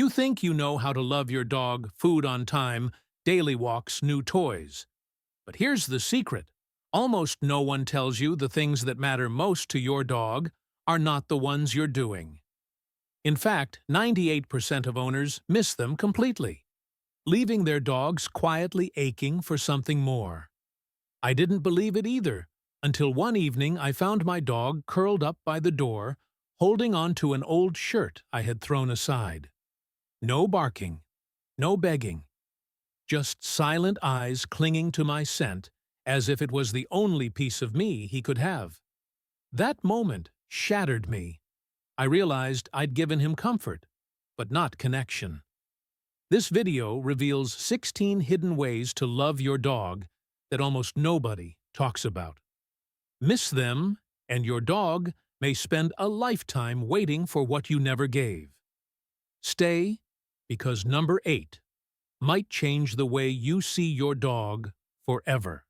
You think you know how to love your dog, food on time, daily walks, new toys. But here's the secret. Almost no one tells you the things that matter most to your dog are not the ones you're doing. In fact, 98% of owners miss them completely, leaving their dogs quietly aching for something more. I didn't believe it either, until one evening I found my dog curled up by the door, holding on to an old shirt I had thrown aside. No barking, no begging, just silent eyes clinging to my scent as if it was the only piece of me he could have. That moment shattered me. I realized I'd given him comfort, but not connection. This video reveals 16 hidden ways to love your dog that almost nobody talks about. Miss them, and your dog may spend a lifetime waiting for what you never gave. Stay, because number 8 might change the way you see your dog forever.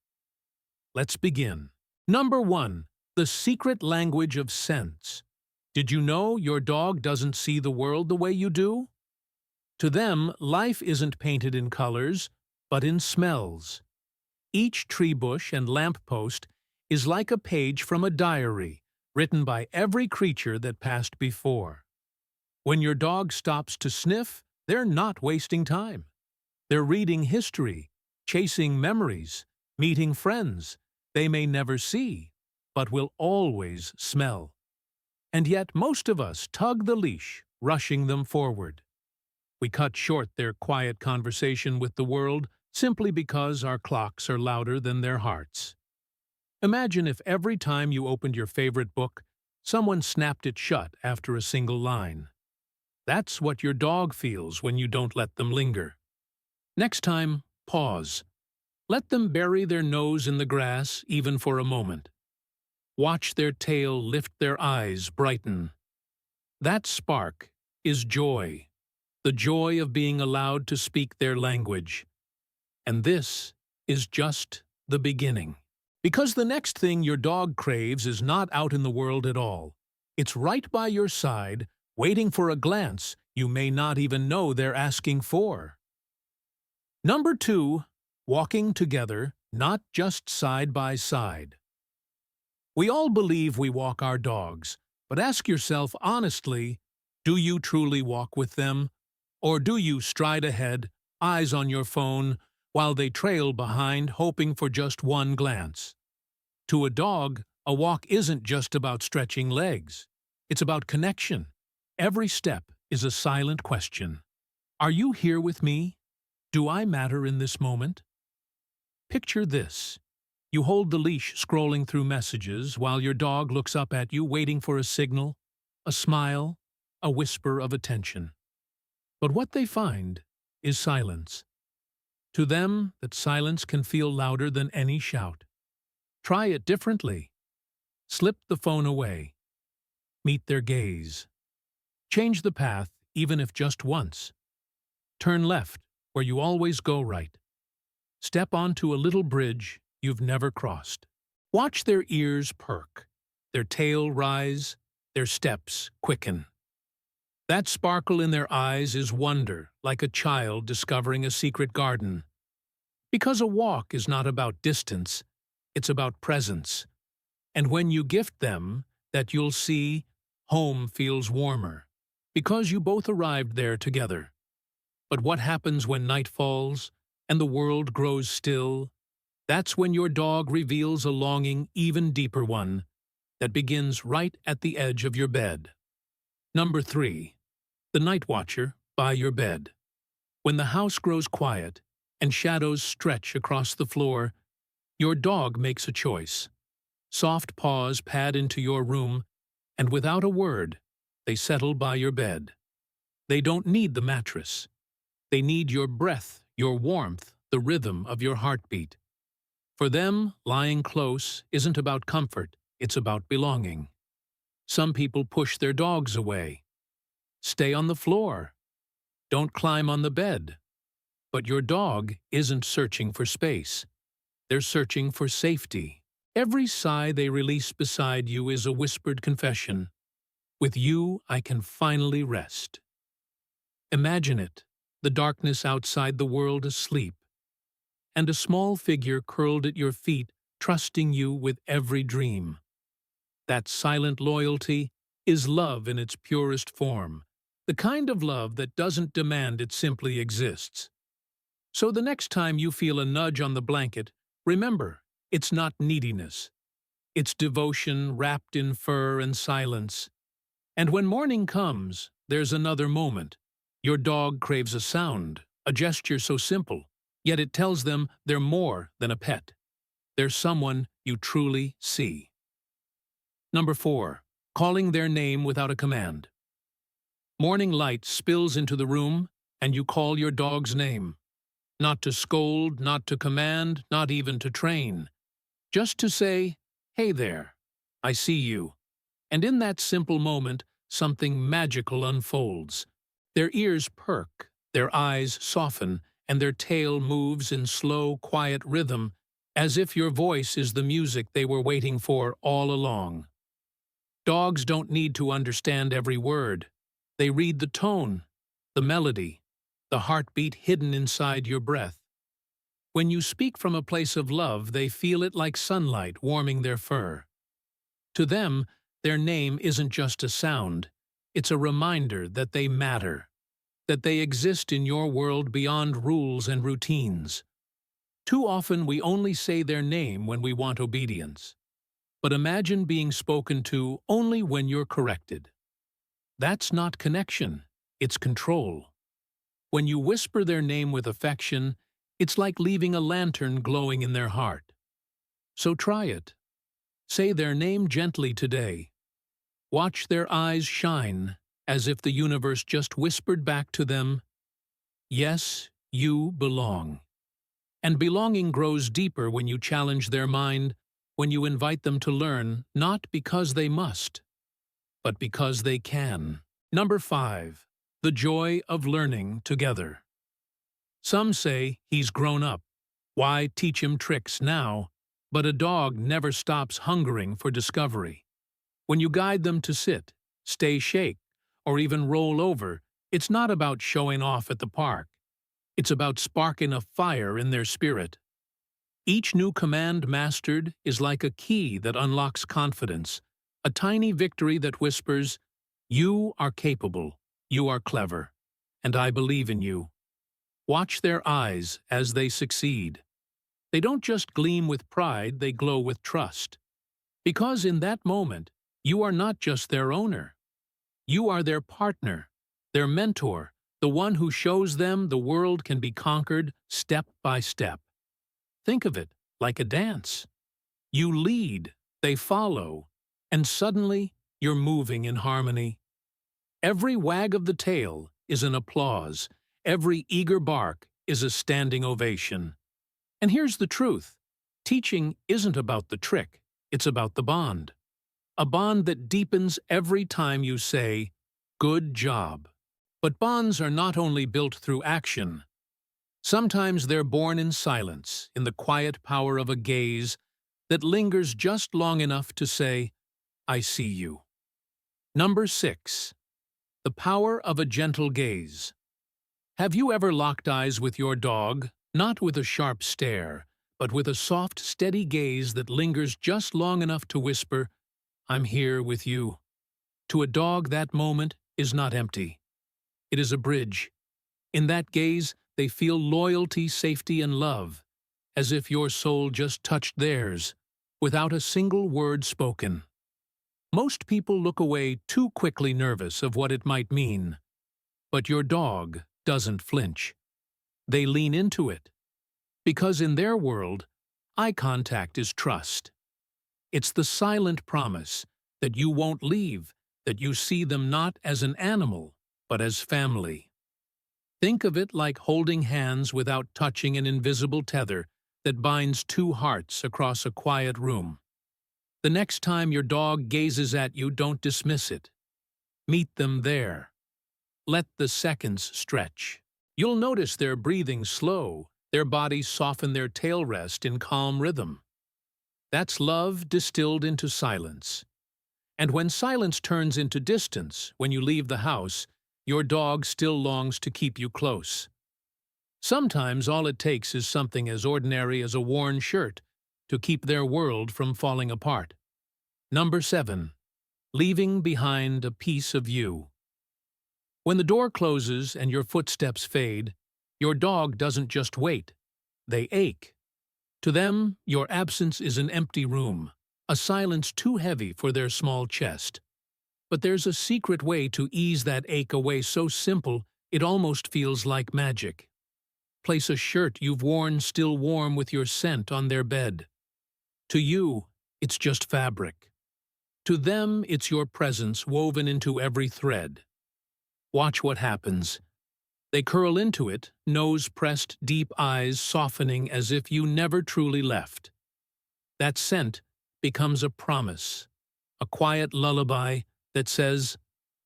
Let's begin. Number 1. The secret language of scents. Did you know your dog doesn't see the world the way you do? To them, life isn't painted in colors, but in smells. Each tree bush and lamppost is like a page from a diary written by every creature that passed before. When your dog stops to sniff, they're not wasting time. They're reading history, chasing memories, meeting friends they may never see, but will always smell. And yet most of us tug the leash, rushing them forward. We cut short their quiet conversation with the world simply because our clocks are louder than their hearts. Imagine if every time you opened your favorite book, someone snapped it shut after a single line. That's what your dog feels when you don't let them linger. Next time, pause. Let them bury their nose in the grass even for a moment. Watch their tail lift, their eyes brighten. That spark is joy, the joy of being allowed to speak their language. And this is just the beginning. Because the next thing your dog craves is not out in the world at all. It's right by your side, waiting for a glance you may not even know they're asking for. Number 2. Walking together, not just side by side. We all believe we walk our dogs, but ask yourself honestly, do you truly walk with them? Or do you stride ahead, eyes on your phone, while they trail behind, hoping for just one glance? To a dog, a walk isn't just about stretching legs. It's about connection. Every step is a silent question. Are you here with me? Do I matter in this moment? Picture this. You hold the leash scrolling through messages while your dog looks up at you waiting for a signal, a smile, a whisper of attention. But what they find is silence. To them, that silence can feel louder than any shout. Try it differently. Slip the phone away. Meet their gaze. Change the path, even if just once. Turn left, where you always go right. Step onto a little bridge you've never crossed. Watch their ears perk, their tail rise, their steps quicken. That sparkle in their eyes is wonder, like a child discovering a secret garden. Because a walk is not about distance, it's about presence. And when you gift them, that you'll see, home feels warmer, because you both arrived there together. But what happens when night falls and the world grows still? That's when your dog reveals a longing, even deeper one, that begins right at the edge of your bed. Number 3. The night watcher by your bed. When the house grows quiet and shadows stretch across the floor, your dog makes a choice. Soft paws pad into your room, and without a word, they settle by your bed. They don't need the mattress. They need your breath, your warmth, the rhythm of your heartbeat. For them, lying close isn't about comfort, it's about belonging. Some people push their dogs away. Stay on the floor. Don't climb on the bed. But your dog isn't searching for space. They're searching for safety. Every sigh they release beside you is a whispered confession. With you, I can finally rest. Imagine it, the darkness outside the world asleep, and a small figure curled at your feet, trusting you with every dream. That silent loyalty is love in its purest form, the kind of love that doesn't demand, it simply exists. So the next time you feel a nudge on the blanket, remember, it's not neediness. It's devotion wrapped in fur and silence. And when morning comes, there's another moment. Your dog craves a sound, a gesture so simple, yet it tells them they're more than a pet. They're someone you truly see. Number 4. Calling their name without a command. Morning light spills into the room, and you call your dog's name. Not to scold, not to command, not even to train. Just to say, "Hey there, I see you." And in that simple moment, something magical unfolds. Their ears perk, their eyes soften, and their tail moves in slow, quiet rhythm, as if your voice is the music they were waiting for all along. Dogs don't need to understand every word. They read the tone, the melody, the heartbeat hidden inside your breath. When you speak from a place of love, they feel it like sunlight warming their fur. To them, their name isn't just a sound, it's a reminder that they matter, that they exist in your world beyond rules and routines. Too often we only say their name when we want obedience. But imagine being spoken to only when you're corrected. That's not connection, it's control. When you whisper their name with affection, it's like leaving a lantern glowing in their heart. So try it. Say their name gently today. Watch their eyes shine, as if the universe just whispered back to them, "Yes, you belong." And belonging grows deeper when you challenge their mind, when you invite them to learn, not because they must, but because they can. Number 5. The joy of learning together. Some say he's grown up. Why teach him tricks now? But a dog never stops hungering for discovery. When you guide them to sit, stay shake, or even roll over, it's not about showing off at the park. It's about sparking a fire in their spirit. Each new command mastered is like a key that unlocks confidence, a tiny victory that whispers, "You are capable, you are clever, and I believe in you." Watch their eyes as they succeed. They don't just gleam with pride, they glow with trust. Because in that moment, you are not just their owner. You are their partner, their mentor, the one who shows them the world can be conquered step by step. Think of it like a dance. You lead, they follow, and suddenly you're moving in harmony. Every wag of the tail is an applause. Every eager bark is a standing ovation. And here's the truth. Teaching isn't about the trick, it's about the bond. A bond that deepens every time you say, "Good job." But bonds are not only built through action. Sometimes they're born in silence, in the quiet power of a gaze that lingers just long enough to say, "I see you." Number 6. The power of a gentle gaze. Have you ever locked eyes with your dog, not with a sharp stare, but with a soft, steady gaze that lingers just long enough to whisper, "I'm here with you"? To a dog, that moment is not empty. It is a bridge. In that gaze, they feel loyalty, safety, and love, as if your soul just touched theirs, without a single word spoken. Most people look away too quickly, nervous of what it might mean. But your dog doesn't flinch. They lean into it. Because in their world, eye contact is trust. It's the silent promise that you won't leave, that you see them not as an animal, but as family. Think of it like holding hands without touching an invisible tether that binds two hearts across a quiet room. The next time your dog gazes at you, don't dismiss it. Meet them there. Let the seconds stretch. You'll notice their breathing slow, their bodies soften, their tail rest in calm rhythm. That's love distilled into silence. And when silence turns into distance, when you leave the house, your dog still longs to keep you close. Sometimes all it takes is something as ordinary as a worn shirt to keep their world from falling apart. Number 7. Leaving behind a piece of you. When the door closes and your footsteps fade, your dog doesn't just wait. They ache. To them, your absence is an empty room, a silence too heavy for their small chest. But there's a secret way to ease that ache away so simple it almost feels like magic. Place a shirt you've worn still warm with your scent on their bed. To you, it's just fabric. To them, it's your presence woven into every thread. Watch what happens. They curl into it, nose pressed, deep eyes softening as if you never truly left. That scent becomes a promise, a quiet lullaby that says,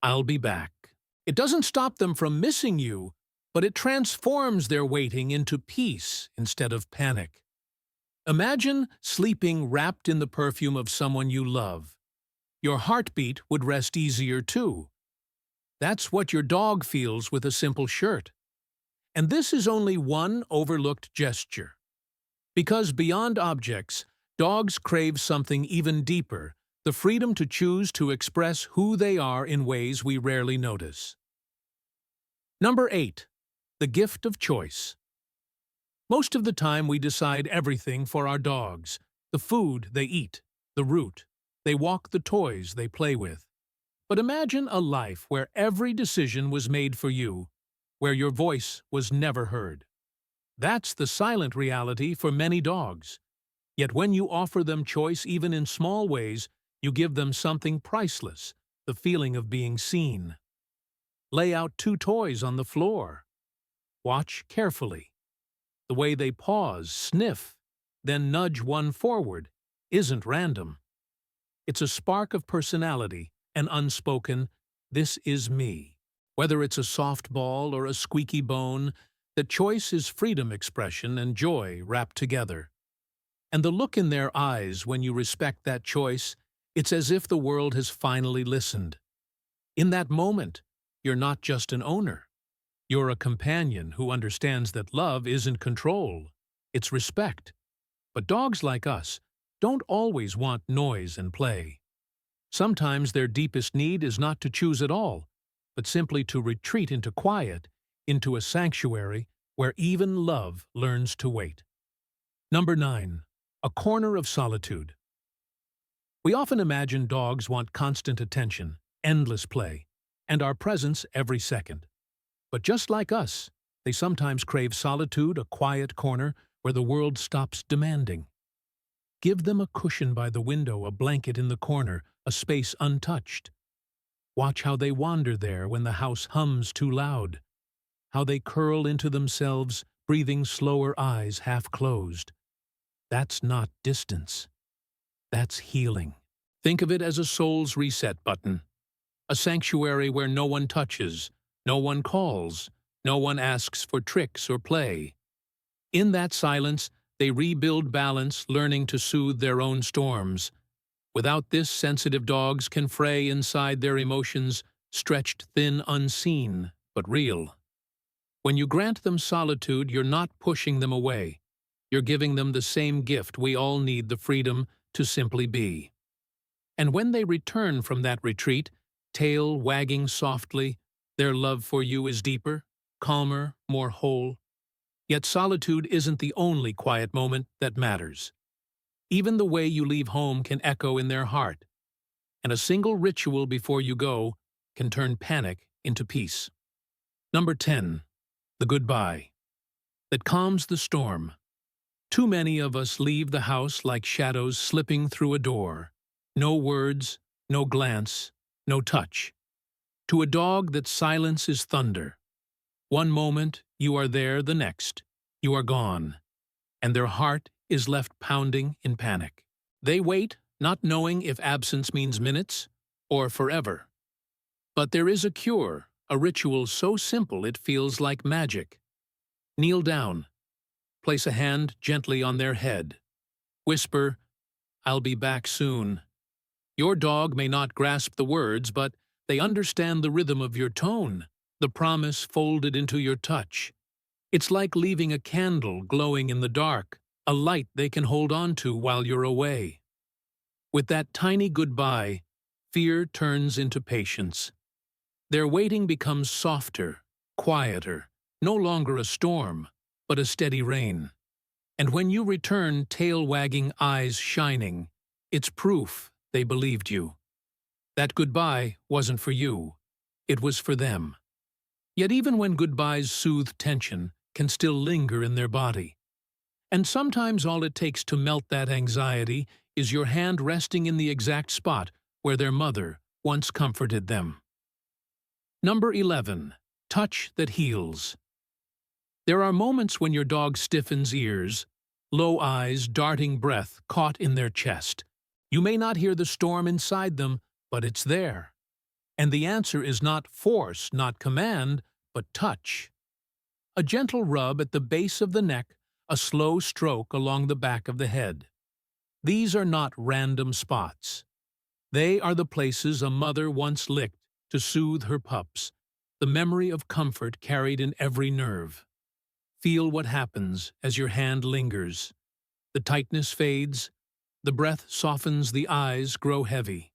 "I'll be back." It doesn't stop them from missing you, but it transforms their waiting into peace instead of panic. Imagine sleeping wrapped in the perfume of someone you love. Your heartbeat would rest easier too. That's what your dog feels with a simple shirt. And this is only one overlooked gesture. Because beyond objects, dogs crave something even deeper, the freedom to choose to express who they are in ways we rarely notice. Number 8. The gift of choice. Most of the time we decide everything for our dogs: the food they eat, the route they walk, the toys they play with. But imagine a life where every decision was made for you, where your voice was never heard. That's the silent reality for many dogs. Yet when you offer them choice even in small ways, you give them something priceless, the feeling of being seen. Lay out 2 toys on the floor. Watch carefully. The way they pause, sniff, then nudge one forward isn't random. It's a spark of personality, an unspoken, "This is me." Whether it's a soft ball or a squeaky bone, the choice is freedom expression and joy wrapped together. And the look in their eyes when you respect that choice, it's as if the world has finally listened. In that moment, you're not just an owner. You're a companion who understands that love isn't control, it's respect. But dogs like us don't always want noise and play. Sometimes their deepest need is not to choose at all, but simply to retreat into quiet, into a sanctuary where even love learns to wait. Number 9. A Corner of Solitude. We often imagine dogs want constant attention, endless play, and our presence every second. But just like us, they sometimes crave solitude, a quiet corner where the world stops demanding. Give them a cushion by the window, a blanket in the corner, a space untouched. Watch how they wander there when the house hums too loud. How they curl into themselves, breathing slower, eyes half closed. That's not distance. That's healing. Think of it as a soul's reset button. A sanctuary where no one touches, no one calls, no one asks for tricks or play. In that silence, they rebuild balance, learning to soothe their own storms. Without this, sensitive dogs can fray inside their emotions, stretched thin, unseen, but real. When you grant them solitude, you're not pushing them away. You're giving them the same gift we all need: the freedom to simply be. And when they return from that retreat, tail wagging softly, their love for you is deeper, calmer, more whole. Yet solitude isn't the only quiet moment that matters. Even the way you leave home can echo in their heart, and a single ritual before you go can turn panic into peace. Number 10. The goodbye that calms the storm. Too many of us leave the house like shadows slipping through a door. No words, no glance, no touch. To a dog, that silence is thunder. One moment, you are there; the next, you are gone, and their heart is left pounding in panic. They wait, not knowing if absence means minutes or forever. But there is a cure, a ritual so simple it feels like magic. Kneel down. Place a hand gently on their head. Whisper, "I'll be back soon." Your dog may not grasp the words, but they understand the rhythm of your tone, the promise folded into your touch. It's like leaving a candle glowing in the dark, a light they can hold on to while you're away. With that tiny goodbye, fear turns into patience. Their waiting becomes softer, quieter, no longer a storm, but a steady rain. And when you return, tail wagging, eyes shining, it's proof they believed you. That goodbye wasn't for you, it was for them. Yet even when goodbyes soothe tension, can still linger in their body. And sometimes all it takes to melt that anxiety is your hand resting in the exact spot where their mother once comforted them. Number 11. Touch that heals. There are moments when your dog stiffens ears, low eyes, darting breath caught in their chest. You may not hear the storm inside them, but it's there. And the answer is not force, not command, but touch. A gentle rub at the base of the neck, a slow stroke along the back of the head. These are not random spots. They are the places a mother once licked to soothe her pups, the memory of comfort carried in every nerve. Feel what happens as your hand lingers. The tightness fades, the breath softens, the eyes grow heavy.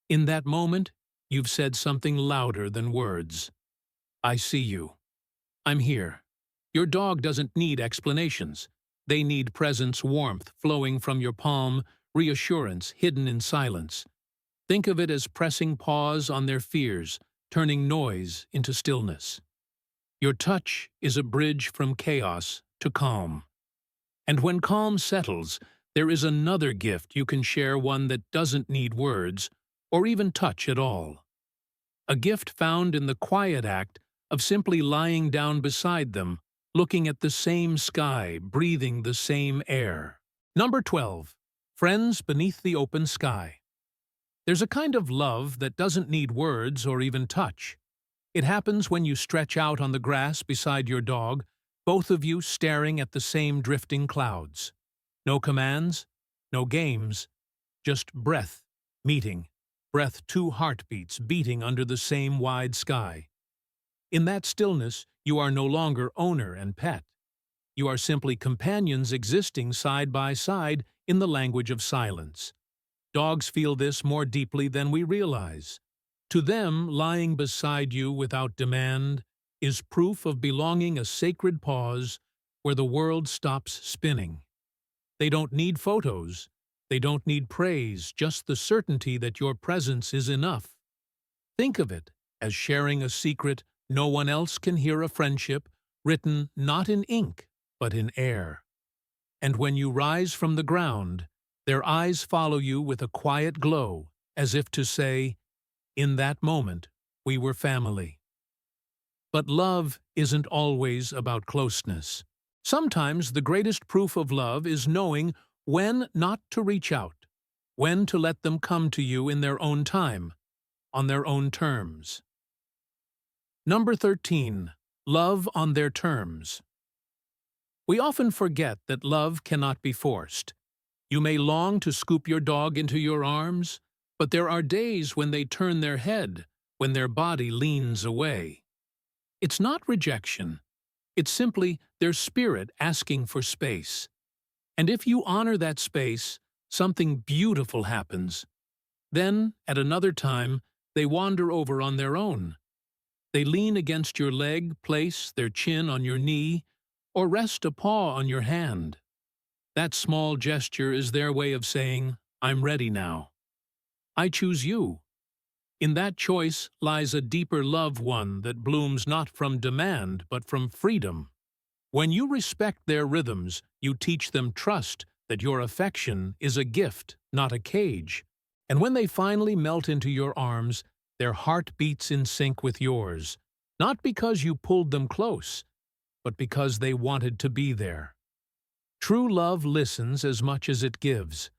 In that moment, you've said something louder than words. I see you. I'm here. Your dog doesn't need explanations. They need presence, warmth flowing from your palm, reassurance hidden in silence. Think of it as pressing pause on their fears, turning noise into stillness. Your touch is a bridge from chaos to calm. And when calm settles, there is another gift you can share, one that doesn't need words or even touch at all. A gift found in the quiet act of simply lying down beside them, looking at the same sky, breathing the same air. Number 12. Friends beneath the open sky. There's a kind of love that doesn't need words or even touch. It happens when you stretch out on the grass beside your dog, both of you staring at the same drifting clouds. No commands, no games, just breath meeting, breath, two heartbeats beating under the same wide sky. In that stillness, you are no longer owner and pet. You are simply companions existing side by side in the language of silence. Dogs feel this more deeply than we realize. To them, lying beside you without demand is proof of belonging, a sacred pause where the world stops spinning. They don't need photos. They don't need praise, just the certainty that your presence is enough. Think of it as sharing a secret no one else can hear, a friendship written not in ink, but in air. And when you rise from the ground, their eyes follow you with a quiet glow, as if to say, in that moment, we were family. But love isn't always about closeness. Sometimes the greatest proof of love is knowing when not to reach out, when to let them come to you in their own time, on their own terms. Number 13. Love on their terms. We often forget that love cannot be forced. You may long to scoop your dog into your arms, but there are days when they turn their head, when their body leans away. It's not rejection. It's simply their spirit asking for space. And if you honor that space, something beautiful happens. Then, at another time, they wander over on their own. They lean against your leg, place their chin on your knee, or rest a paw on your hand. That small gesture is their way of saying, I'm ready now. I choose you. In that choice lies a deeper love, one that blooms not from demand but from freedom. When you respect their rhythms, you teach them trust that your affection is a gift, not a cage. And when they finally melt into your arms, their heart beats in sync with yours, not because you pulled them close, but because they wanted to be there. True love listens as much as it gives.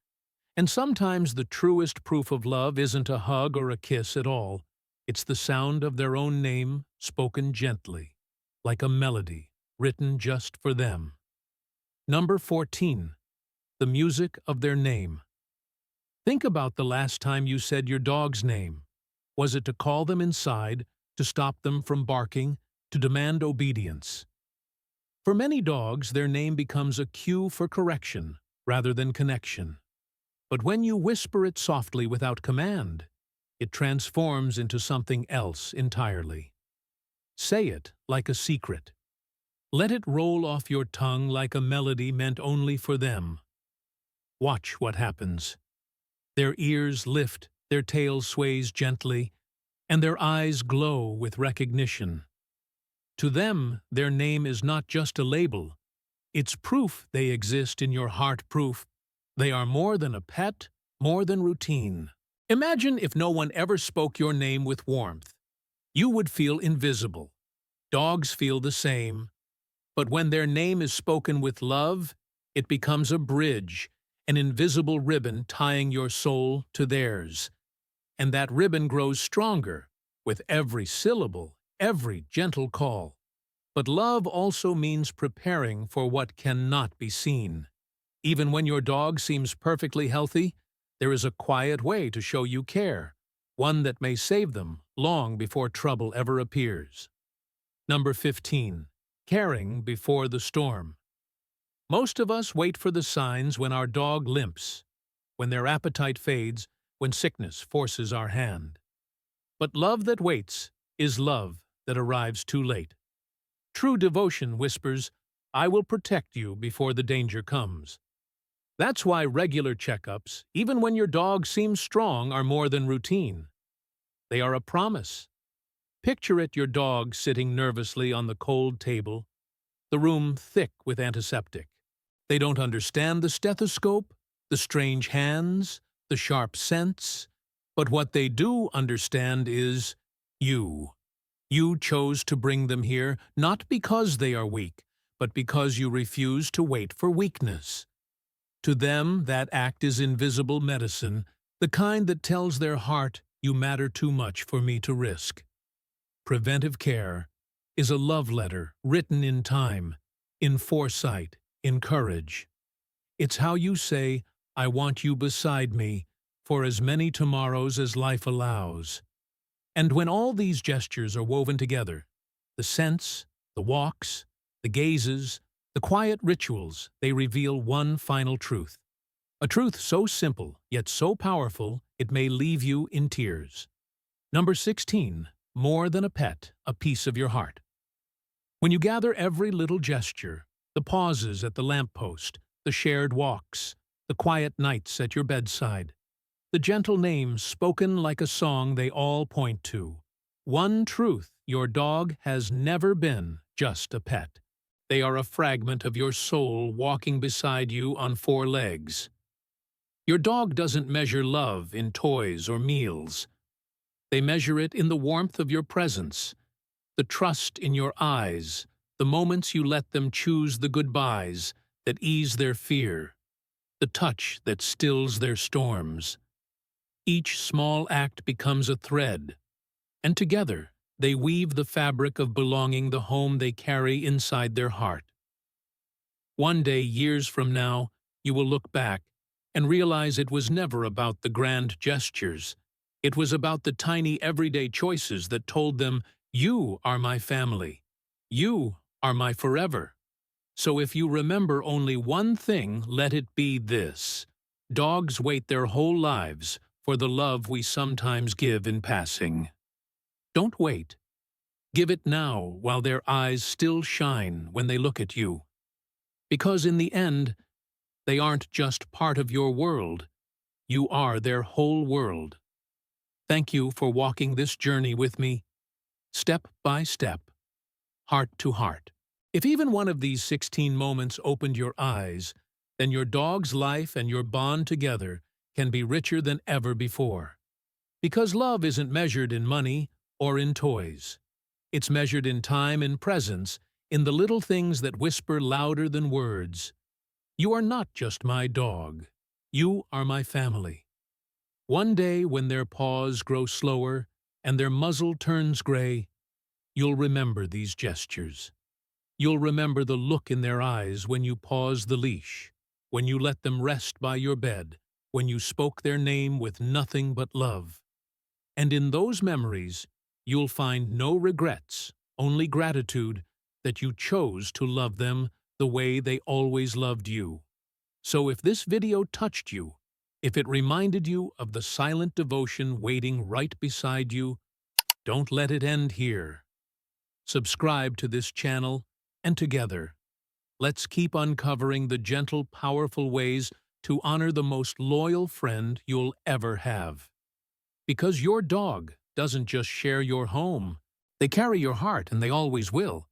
And sometimes the truest proof of love isn't a hug or a kiss at all. It's the sound of their own name spoken gently, like a melody written just for them. Number 14. The music of their name. Think about the last time you said your dog's name. Was it to call them inside, to stop them from barking, to demand obedience. For many dogs, their name becomes a cue for correction rather than connection. But when you whisper it softly without command, it transforms into something else entirely. Say it like a secret. Let it roll off your tongue like a melody meant only for them. Watch what happens. Their ears lift, their tail sways gently, and their eyes glow with recognition. To them, their name is not just a label. It's proof they exist in your heart, proof they are more than a pet, more than routine. Imagine if no one ever spoke your name with warmth. You would feel invisible. Dogs feel the same. But when their name is spoken with love, it becomes a bridge, an invisible ribbon tying your soul to theirs. And that ribbon grows stronger with every syllable, every gentle call. But love also means preparing for what cannot be seen. Even when your dog seems perfectly healthy, there is a quiet way to show you care, one that may save them long before trouble ever appears. Number 15. Caring before the storm. Most of us wait for the signs when our dog limps, when their appetite fades, when sickness forces our hand. But love that waits is love that arrives too late. True devotion whispers, "I will protect you before the danger comes." That's why regular checkups, even when your dog seems strong, are more than routine. They are a promise. Picture your dog sitting nervously on the cold table, the room thick with antiseptic. They don't understand the stethoscope, the strange hands, the sharp scents, but what they do understand is you. You chose to bring them here not because they are weak, but because you refuse to wait for weakness. To them, that act is invisible medicine, the kind that tells their heart, "You matter too much for me to risk." Preventive care is a love letter written in time, in foresight, in courage. It's how you say, "I want you beside me for as many tomorrows as life allows." And when all these gestures are woven together, the scents, the walks, the gazes, the quiet rituals, they reveal one final truth. A truth so simple, yet so powerful, it may leave you in tears. Number 16. More than a pet, a piece of your heart. When you gather every little gesture, the pauses at the lamppost, the shared walks, the quiet nights at your bedside, the gentle names spoken like a song they all point to. One truth, your dog has never been just a pet. They are a fragment of your soul walking beside you on four legs. Your dog doesn't measure love in toys or meals. They measure it in the warmth of your presence, the trust in your eyes, the moments you let them choose the goodbyes that ease their fear, the touch that stills their storms. Each small act becomes a thread, and together they weave the fabric of belonging, the home they carry inside their heart. One day, years from now, you will look back and realize it was never about the grand gestures. It was about the tiny everyday choices that told them, "You are my family. You are my forever." So if you remember only one thing, let it be this: dogs wait their whole lives for the love we sometimes give in passing. Don't wait. Give it now while their eyes still shine when they look at you. Because in the end, they aren't just part of your world. You are their whole world. Thank you for walking this journey with me, step by step, heart to heart. If even one of these 16 moments opened your eyes, then your dog's life and your bond together can be richer than ever before. Because love isn't measured in money or in toys. It's measured in time and presence, in the little things that whisper louder than words. You are not just my dog. You are my family. One day when their paws grow slower and their muzzle turns gray, you'll remember these gestures. You'll remember the look in their eyes when you paused the leash, when you let them rest by your bed, when you spoke their name with nothing but love. And in those memories, you'll find no regrets, only gratitude that you chose to love them the way they always loved you. So if this video touched you, if it reminded you of the silent devotion waiting right beside you, don't let it end here. Subscribe to this channel, and together, let's keep uncovering the gentle, powerful ways to honor the most loyal friend you'll ever have. Because your dog doesn't just share your home, they carry your heart and they always will.